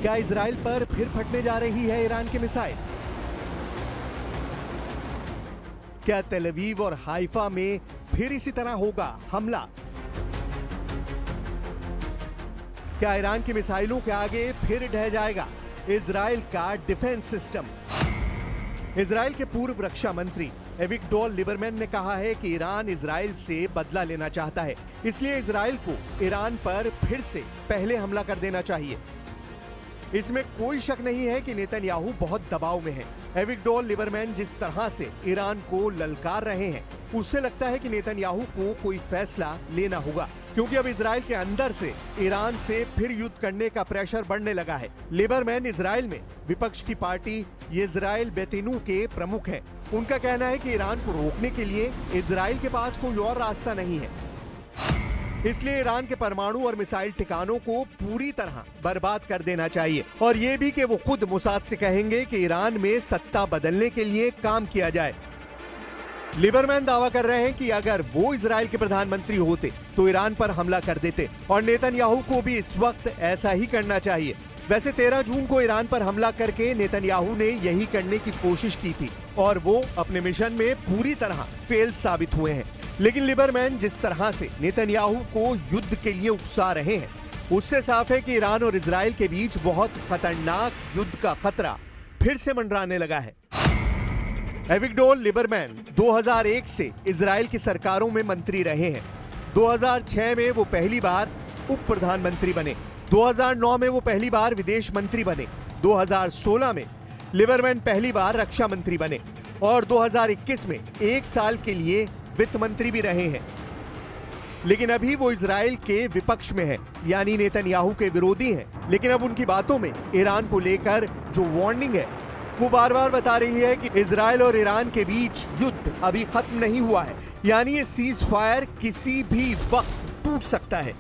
क्या इजराइल पर फिर फटने जा रही है ईरान की मिसाइल? क्या तेल अवीव और हाइफा में फिर इसी तरह होगा हमला? क्या ईरान की मिसाइलों के आगे फिर ढह जाएगा इजराइल का डिफेंस सिस्टम? इजराइल के पूर्व रक्षा मंत्री एविगडोर लिबरमैन ने कहा है कि ईरान इजराइल से बदला लेना चाहता है, इसलिए इजराइल को ईरान पर फिर से पहले हमला कर देना चाहिए। इसमें कोई शक नहीं है कि नेतन्याहू बहुत दबाव में है। एविगडोर लिबरमैन जिस तरह से ईरान को ललकार रहे हैं, उससे लगता है कि नेतन्याहू को कोई फैसला लेना होगा, क्योंकि अब इजराइल के अंदर से ईरान से फिर युद्ध करने का प्रेशर बढ़ने लगा है। लिबरमैन इजराइल में विपक्ष की पार्टी इजराइल बेतेनू के प्रमुख हैं। उनका कहना है कि ईरान को रोकने के लिए इजराइल के पास कोई और रास्ता नहीं है, इसलिए ईरान के परमाणु और मिसाइल ठिकानों को पूरी तरह बर्बाद कर देना चाहिए, और ये भी कि वो खुद मोसाद से कहेंगे कि ईरान में सत्ता बदलने के लिए काम किया जाए। लिबरमैन दावा कर रहे हैं कि अगर वो इजराइल के प्रधानमंत्री होते तो ईरान पर हमला कर देते, और नेतन्याहू को भी इस वक्त ऐसा ही करना चाहिए। वैसे 13 जून को ईरान पर हमला करके नेतन्याहू ने यही करने की कोशिश की थी, और वो अपने मिशन में पूरी तरह फेल साबित हुए हैं। लेकिन लिबरमैन जिस तरह से नेतन्याहू को युद्ध के लिए उकसा रहे हैं, उससे साफ है कि ईरान और इजराइल के बीच बहुत खतरनाक युद्ध का खतरा फिर से मंडराने लगा है। एविगडोर लिबरमैन 2001 से इजराइल की सरकारों में मंत्री रहे हैं। 2006 में वो पहली बार उप प्रधानमंत्री बने। 2009 में वो पहली बार विदेश मंत्री बने। 2016 में लिबरमैन पहली बार रक्षा मंत्री बने, और 2021 में 1 साल के लिए वित्त मंत्री भी रहे हैं। लेकिन अभी वो इजराइल के विपक्ष में है, यानी नेतन्याहू के विरोधी हैं। लेकिन अब उनकी बातों में ईरान को लेकर जो वार्निंग है, वो बार बार बता रही है कि इजराइल और ईरान के बीच युद्ध अभी खत्म नहीं हुआ है, यानी ये सीज फायर किसी भी वक्त टूट सकता है।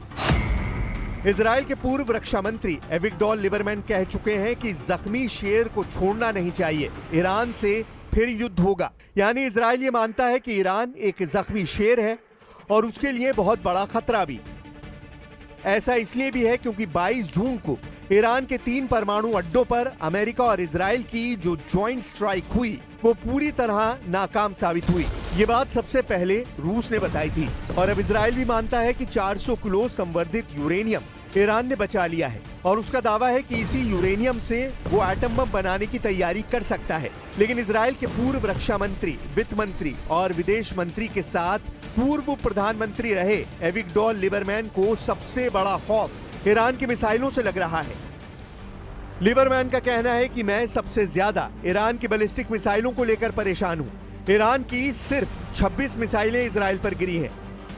इजराइल के पूर्व रक्षा मंत्री एविगडोर लिबरमैन कह चुके हैं कि जख्मी शेर को छोड़ना नहीं चाहिए, ईरान से फिर युद्ध होगा। यानी इजराइल ये मानता है कि ईरान एक जख्मी शेर है और उसके लिए बहुत बड़ा खतरा भी। ऐसा इसलिए भी है क्योंकि 22 जून को ईरान के 3 परमाणु अड्डों पर अमेरिका और इजराइल की जो ज्वाइंट स्ट्राइक हुई, वो पूरी तरह नाकाम साबित हुई। ये बात सबसे पहले रूस ने बताई थी, और अब इजराइल भी मानता है कि 400 किलो संवर्धित यूरेनियम ईरान ने बचा लिया है, और उसका दावा है कि इसी यूरेनियम से वो एटम बम बनाने की तैयारी कर सकता है। लेकिन इजराइल के पूर्व रक्षा मंत्री, वित्त मंत्री और विदेश मंत्री के साथ पूर्व प्रधानमंत्री रहे एविगडोर लिबरमैन को सबसे बड़ा खौफ ईरान की मिसाइलों से लग रहा है। लिबरमैन का कहना है कि मैं सबसे ज्यादा ईरान की बैलिस्टिक मिसाइलों को लेकर परेशान हूं। ईरान की सिर्फ 26 मिसाइलें इजराइल पर गिरी हैं,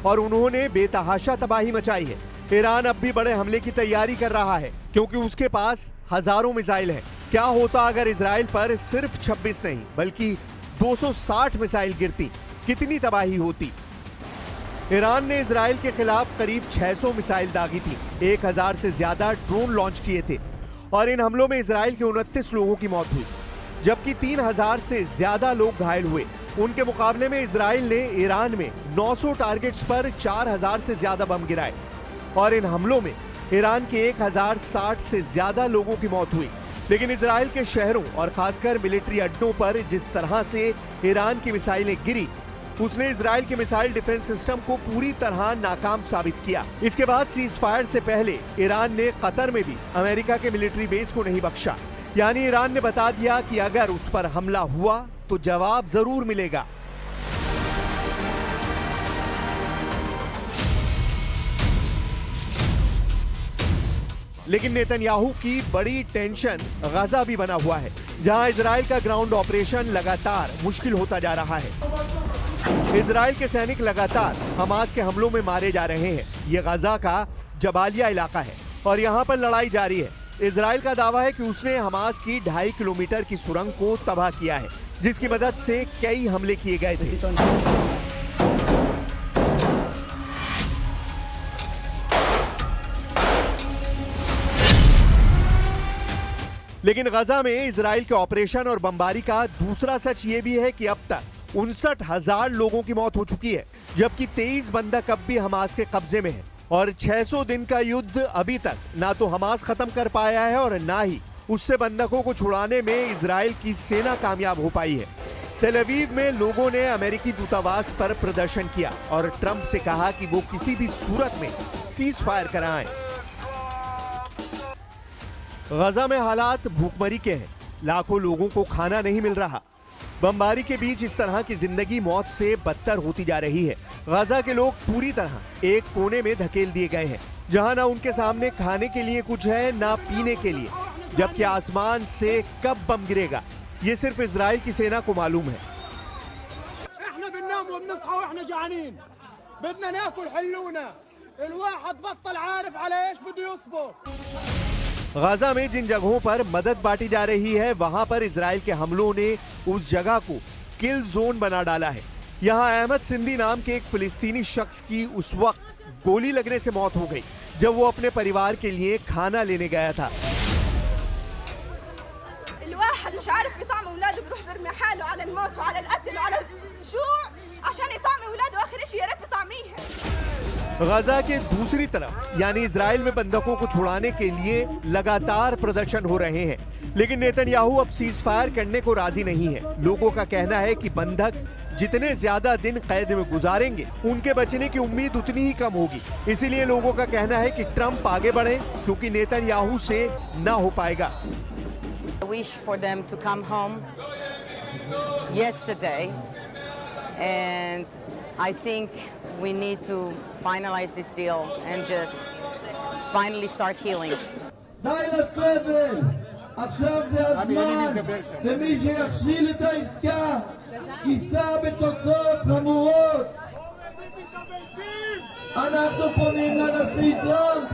और उन्होंने बेतहाशा तबाही मचाई है। ईरान अब भी बड़े हमले की तैयारी कर रहा है, क्योंकि उसके पास हजारों मिसाइल हैं। क्या होता अगर इजराइल पर सिर्फ 26 नहीं बल्कि 260 मिसाइल गिरती, कितनी तबाही होती। ईरान ने इजराइल के खिलाफ करीब 600 मिसाइल दागी थी, 1000 से ज्यादा ड्रोन लॉन्च किए थे, और इन हमलों में इजराइल के 29 लोगों की मौत हुई, जबकि 3000 से ज्यादा लोग घायल हुए। उनके मुकाबले में इजराइल ने ईरान में 900 टारगेट्स पर 4000 से ज्यादा बम गिराए, और इन हमलों में ईरान के 1060 से ज्यादा लोगों की मौत हुई। लेकिन इजराइल के शहरों और खासकर मिलिट्री अड्डों पर जिस तरह से ईरान की मिसाइलें गिरी, उसने इजराइल के मिसाइल डिफेंस सिस्टम को पूरी तरह नाकाम साबित किया। इसके बाद सीज फायर से पहले ईरान ने कतर में भी अमेरिका के मिलिट्री बेस को नहीं बख्शा। यानी ईरान ने बता दिया कि अगर उस पर हमला हुआ तो जवाब जरूर मिलेगा। लेकिन नेतन्याहू की बड़ी टेंशन गजा भी बना हुआ है, जहां इजराइल का ग्राउंड ऑपरेशन लगातार मुश्किल होता जा रहा है। इजराइल के सैनिक लगातार हमास के हमलों में मारे जा रहे हैं। ये गजा का जबालिया इलाका है, और यहाँ पर लड़ाई जारी है। इजराइल का दावा है कि उसने हमास की 2.5 किलोमीटर की सुरंग को तबाह किया है, जिसकी मदद से कई हमले किए गए थे। लेकिन गजा में इजराइल के ऑपरेशन और बमबारी का दूसरा सच ये भी है कि अब तक 59,000 लोगों की मौत हो चुकी है, जबकि 23 बंधक अब भी हमास के कब्जे में है। और 600 दिन का युद्ध अभी तक ना तो हमास खत्म कर पाया है और ना ही उससे बंधकों को छुड़ाने में इजराइल की सेना कामयाब हो पाई है। तेल अवीव में लोगों ने अमेरिकी दूतावास पर प्रदर्शन किया और ट्रंप से कहा कि वो किसी भी सूरत में सीज फायर कराएं। गजा में हालात भूखमरी के हैं, लाखों लोगों को खाना नहीं मिल रहा। बमबारी के बीच इस तरह की जिंदगी मौत से बदतर होती जा रही है। गजा के लोग पूरी तरह एक कोने में धकेल दिए गए हैं, जहां ना उनके सामने खाने के लिए कुछ है ना पीने के लिए, जबकि आसमान से कब बम गिरेगा ये सिर्फ इजराइल की सेना को मालूम है। गजा में जिन जगहों पर मदद बांटी जा रही है वहां पर इजराइल के हमलों ने उस जगह को किल जोन बना डाला है। यहां अहमद सिंधी नाम के एक फिलिस्तीनी शख्स की उस वक्त गोली लगने से मौत हो गई जब वो अपने परिवार के लिए खाना लेने गया था। गजा के दूसरी तरफ यानी इजराइल में बंधकों को छुड़ाने के लिए लगातार प्रदर्शन हो रहे हैं, लेकिन नेतन्याहू अब सीज फायर करने को राजी नहीं है। लोगों का कहना है कि बंधक जितने ज्यादा दिन कैद में गुजारेंगे उनके बचने की उम्मीद उतनी ही कम होगी। इसीलिए लोगों का कहना है कि ट्रंप आगे बढ़े क्योंकि नेतन्याहू से ना हो पाएगा। I wish for them to come home yesterday, and I think we need to finalize this deal and just finally start healing. די לסבל, עכשיו זה הזמן, ומי שיכשיל את העסקה יישא בתוצאות חמורות. אנחנו פונים לנשיא טראמפ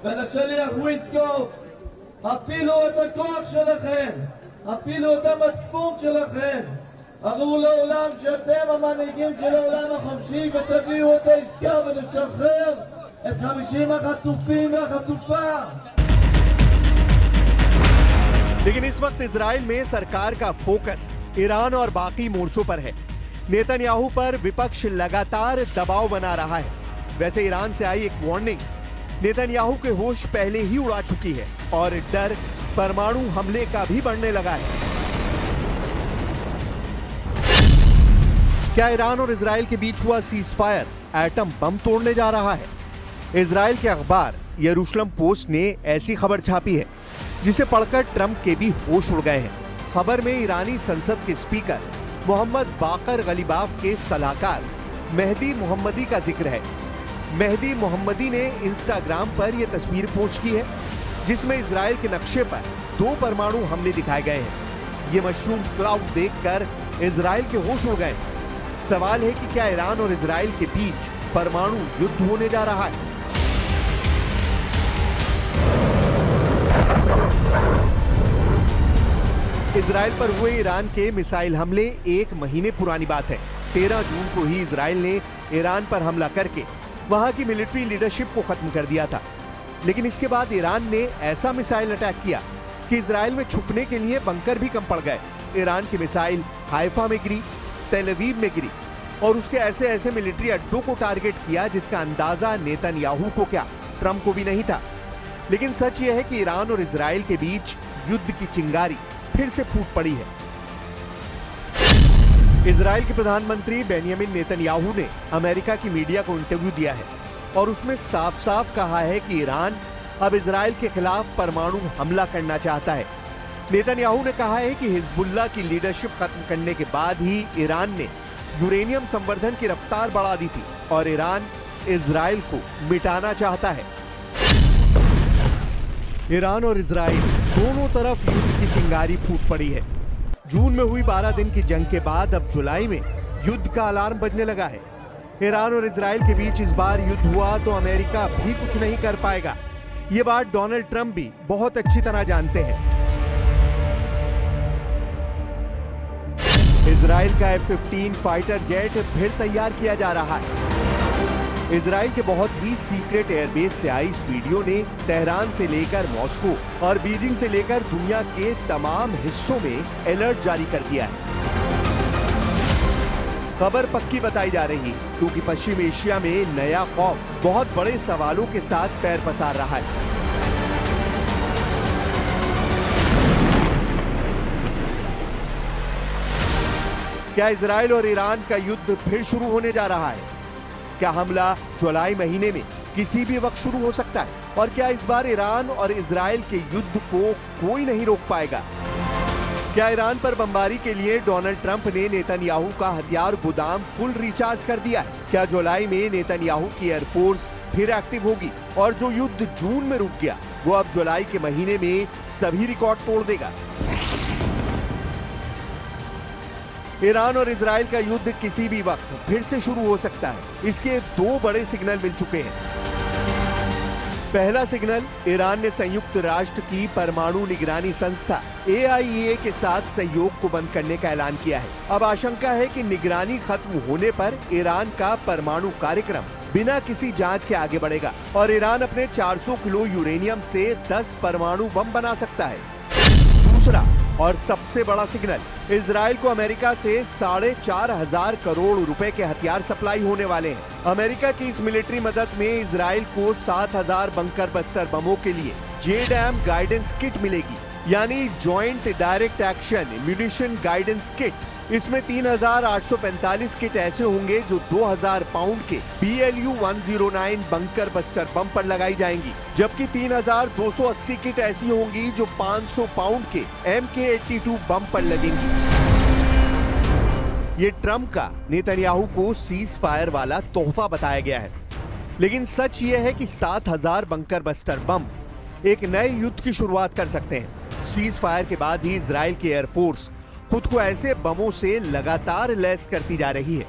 ולשליח וויטקוף, אפילו את הכוח שלכם, אפילו את המצפון שלכם, הראו לעולם שאתם המנהיגים של העולם החופשי ותביאו את העסקה ולשחרר את 50 החטופים והחטופה. लेकिन इस वक्त इजराइल में सरकार का फोकस ईरान और बाकी मोर्चों पर है। नेतन्याहू पर विपक्ष लगातार दबाव बना रहा है। वैसे ईरान से आई एक वार्निंग नेतन्याहू के होश पहले ही उड़ा चुकी है और डर परमाणु हमले का भी बढ़ने लगा है। क्या ईरान और इजराइल के बीच हुआ सीज फायर एटम बम तोड़ने जा रहा है? इजराइल के अखबार यरूशलेम पोस्ट ने ऐसी खबर छापी है जिसे पढ़कर ट्रंप के भी होश उड़ गए हैं। खबर में ईरानी संसद के स्पीकर मोहम्मद बाकर गलीबाफ के सलाहकार मेहदी मोहम्मदी का जिक्र है। मेहदी मोहम्मदी ने इंस्टाग्राम पर यह तस्वीर पोस्ट की है जिसमें इजराइल के नक्शे पर 2 परमाणु हमले दिखाए गए हैं। ये मशरूम क्लाउड देखकर इजराइल के होश उड़ गए। सवाल है कि क्या ईरान और इजराइल के बीच परमाणु युद्ध होने जा रहा है? इजराइल पर हुए ईरान के मिसाइल हमले 1 महीने पुरानी बात है। 13 जून को ही इजराइल ने ईरान पर हमला करके वहां की मिलिट्री लीडरशिप को खत्म कर दिया था। लेकिन इसके बाद ईरान ने ऐसा मिसाइल अटैक किया कि इजराइल में छुपने के लिए बंकर भी कम पड़ गए। ईरान की मिसाइल हाइफा में गिरी, तेल अवीव में गिरी और उसके ऐसे ऐसे मिलिट्री अड्डों को टारगेट किया जिसका अंदाजा नेतन्याहू को क्या ट्रंप को भी नहीं था। लेकिन सच यह है कि ईरान और इजराइल के बीच युद्ध की चिंगारी फिर से फूट पड़ी है। इजराइल के प्रधानमंत्री बेंयामिन नेतन्याहू ने अमेरिका की मीडिया को इंटरव्यू दिया है और उसमें साफ साफ कहा है कि ईरान अब इजराइल के खिलाफ परमाणु हमला करना चाहता है। नेतन्याहू ने कहा है कि हिजबुल्लाह की लीडरशिप खत्म करने के बाद ही ईरान ने यूरेनियम संवर्धन की रफ्तार बढ़ा दी थी और ईरान इजराइल को मिटाना चाहता है। ईरान और इजराइल दोनों तरफ युद्ध की चिंगारी फूट पड़ी है। जून में हुई 12 दिन की जंग के बाद अब जुलाई में युद्ध का अलार्म बजने लगा है। ईरान और इजराइल के बीच इस बार युद्ध हुआ तो अमेरिका भी कुछ नहीं कर पाएगा। ये बात डोनाल्ड ट्रंप भी बहुत अच्छी तरह जानते हैं। इजराइल का F-15 फाइटर जेट फिर तैयार किया जा रहा है। इजराइल के बहुत ही सीक्रेट एयरबेस से आई इस वीडियो ने तेहरान से लेकर मॉस्को और बीजिंग से लेकर दुनिया के तमाम हिस्सों में अलर्ट जारी कर दिया है। खबर पक्की बताई जा रही है क्योंकि पश्चिम एशिया में नया खौफ बहुत बड़े सवालों के साथ पैर पसार रहा है। क्या इजराइल और ईरान का युद्ध फिर शुरू होने जा रहा है? क्या हमला जुलाई महीने में किसी भी वक्त शुरू हो सकता है? और क्या इस बार ईरान और इजराइल के युद्ध को कोई नहीं रोक पाएगा? क्या ईरान पर बमबारी के लिए डोनाल्ड ट्रंप ने नेतन्याहू का हथियार गोदाम फुल रिचार्ज कर दिया है? क्या जुलाई में नेतन्याहू की एयरफोर्स फिर एक्टिव होगी और जो युद्ध जून में रुक गया वो अब जुलाई के महीने में सभी रिकॉर्ड तोड़ देगा? ईरान और इजराइल का युद्ध किसी भी वक्त फिर से शुरू हो सकता है। इसके दो बड़े सिग्नल मिल चुके हैं। पहला सिग्नल, ईरान ने संयुक्त राष्ट्र की परमाणु निगरानी संस्था AIEA के साथ सहयोग को बंद करने का ऐलान किया है। अब आशंका है कि निगरानी खत्म होने पर ईरान का परमाणु कार्यक्रम बिना किसी जांच के आगे बढ़ेगा और ईरान अपने 400 किलो यूरेनियम से 10 परमाणु बम बना सकता है। दूसरा और सबसे बड़ा सिग्नल, इजराइल को अमेरिका से 4,500 करोड़ रुपए के हथियार सप्लाई होने वाले हैं। अमेरिका की इस मिलिट्री मदद में इजराइल को 7,000 बंकर बस्टर बमों के लिए JDAM गाइडेंस किट मिलेगी, यानी joint direct action munition guidance kit. इसमें 3,845 किट ऐसे होंगे जो 2,000 पाउंड के BLU 109 बंकर बस्टर बम पर लगाई जाएंगी, जबकि 3,280 किट ऐसी होंगी जो 500 पाउंड के MK82 बम पर लगेंगी। ये ट्रंप का नेतन्याहू को सीज फायर वाला तोहफा बताया गया है, लेकिन सच ये है कि 7,000 बंकर बस्टर बम एक नए युद्ध की शुरुआत कर सकते हैं। सीज फायर के बाद ही इजराइल की एयरफोर्स खुद को ऐसे बमों से लगातार लैस करती जा रही है।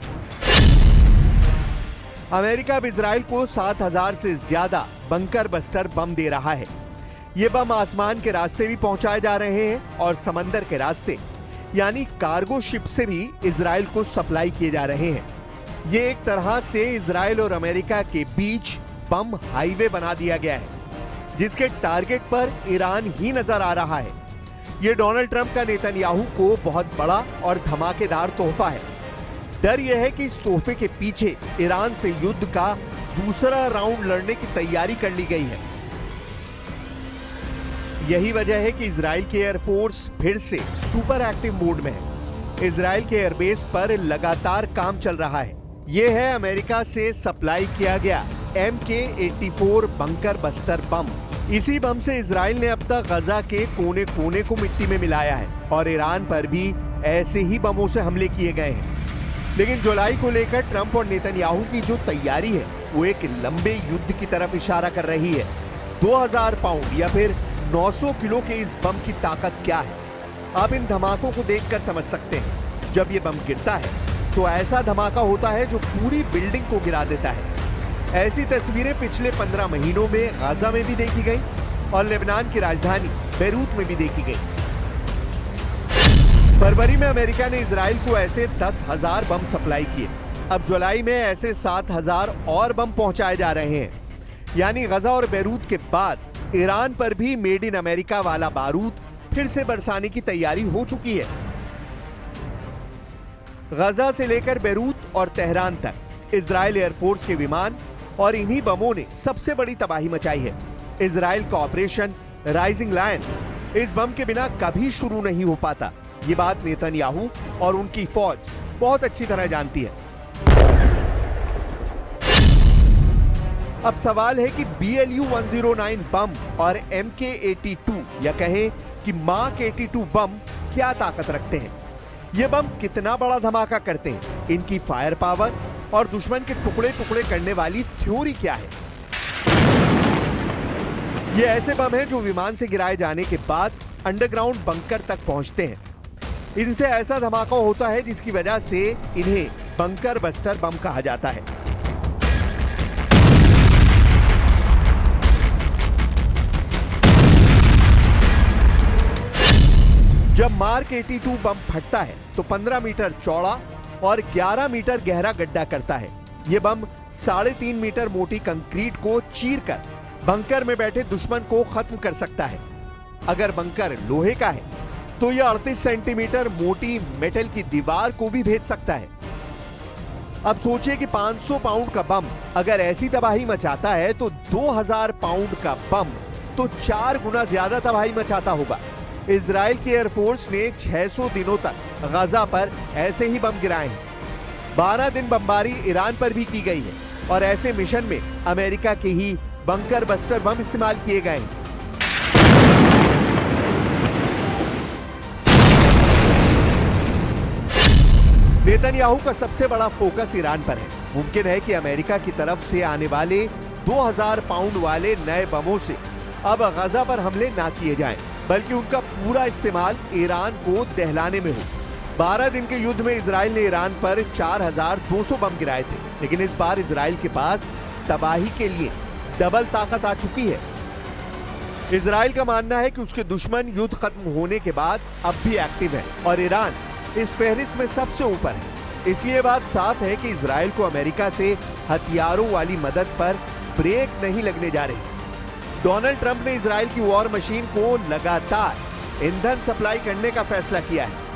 अमेरिका अब इजराइल को 7,000 से ज्यादा बंकर बस्टर बम दे रहा है। ये बम आसमान के रास्ते भी पहुंचाए जा रहे हैं और समंदर के रास्ते यानी कार्गो शिप से भी इजराइल को सप्लाई किए जा रहे हैं। ये एक तरह से इजराइल और अमेरिका के बीच बम हाईवे बना दिया गया है, जिसके टारगेट पर ईरान ही नजर आ रहा है। ये डोनाल्ड ट्रंप का नेतन्याहू को बहुत बड़ा और धमाकेदार तोहफा है। डर यह है कि इस तोहफे के पीछे ईरान से युद्ध का दूसरा राउंड लड़ने की तैयारी कर ली गई है। यही वजह है कि इजराइल की एयरफोर्स फिर से सुपर एक्टिव मोड में है। इजराइल के एयरबेस पर लगातार काम चल रहा है। यह है अमेरिका से सप्लाई किया गया MK84 बंकर बस्टर बम। इसी बम से इजराइल ने अब तक गजा के कोने कोने को मिट्टी में मिलाया है और ईरान पर भी ऐसे ही बमों से हमले किए गए हैं। लेकिन जुलाई को लेकर ट्रंप और नेतन्याहू की जो तैयारी है वो एक लंबे युद्ध की तरफ इशारा कर रही है। 2000 पाउंड या फिर 900 किलो के इस बम की ताकत क्या है, आप इन धमाकों को देखकर समझ सकते हैं। जब ये बम गिरता है तो ऐसा धमाका होता है जो पूरी बिल्डिंग को गिरा देता है। ऐसी तस्वीरें पिछले 15 महीनों में गाजा में भी देखी गई और लेबनान की राजधानी बेरूत में भी देखी गई। फरवरी में अमेरिका ने इजराइल को ऐसे 10,000 बम सप्लाई किए। अब जुलाई में ऐसे 7,000 और बम पहुंचाए जा रहे हैं, यानी गजा और बेरूत के बाद ईरान पर भी मेड इन अमेरिका वाला बारूद फिर से बरसाने की तैयारी हो चुकी है। गजा से लेकर बेरूत और तेहरान तक इजराइल एयरफोर्स के विमान और इन्हीं बमों ने सबसे बड़ी तबाही मचाई है। इजराइल का ऑपरेशन राइजिंग लायन इस बम के बिना कभी शुरू नहीं हो पाता। ये बात नेतन्याहू और उनकी फौज बहुत अच्छी तरह जानती है। अब सवाल है कि BLU 109 बम और MK82 या कहें कि मार्क 82 बम क्या ताकत रखते हैं। ये बम कितना बड़ा धमाका करते हैं, इनकी फायर पावर और दुश्मन के टुकड़े टुकड़े करने वाली थ्योरी क्या है। ये ऐसे बम हैं जो विमान से गिराए जाने के बाद अंडरग्राउंड बंकर तक पहुंचते हैं। इनसे ऐसा धमाका होता है जिसकी वजह से इन्हें बंकर बस्टर बम कहा जाता है। जब मार्क 82 बम फटता है तो 15 मीटर चौड़ा और 11 मीटर गहरा गड्ढा करता है। यह बम 3.5 मीटर मोटी कंक्रीट को चीरकर बंकर में बैठे दुश्मन को खत्म कर सकता है। अगर बंकर लोहे का है तो यह 38 सेंटीमीटर मोटी मेटल की दीवार को भी भेद सकता है। अब सोचिए कि 500 पाउंड का बम अगर ऐसी तबाही मचाता है तो 2000 पाउंड का बम तो 4 गुना ज्यादा तबाही मचाता होगा। इजराइल की एयरफोर्स ने 600 दिनों तक गजा पर ऐसे ही बम गिराए हैं। 12 दिन बमबारी ईरान पर भी की गई है और ऐसे मिशन में अमेरिका के ही बंकर बस्टर बम इस्तेमाल किए गए हैं। नेतन्याहू का सबसे बड़ा फोकस ईरान पर है। मुमकिन है कि अमेरिका की तरफ से आने वाले 2000 पाउंड वाले नए बमों से अब गजा पर हमले ना किए जाएं, बल्कि उनका पूरा इस्तेमाल ईरान को दहलाने में हो। 12 दिन के युद्ध में इजराइल ने ईरान पर 4200 बम गिराए थे, लेकिन इस बार इजराइल के पास तबाही के लिए डबल ताकत आ चुकी है। इजराइल का मानना है कि उसके दुश्मन युद्ध खत्म होने के बाद अब भी एक्टिव है और ईरान इस फहरिस्त में सबसे ऊपर है। इसलिए बात साफ है कि इजराइल को अमेरिका से हथियारों वाली मदद पर ब्रेक नहीं लगने जा रही। डोनाल्ड ट्रंप ने इजराइल की वॉर मशीन को लगातार ईंधन सप्लाई करने का फैसला किया है।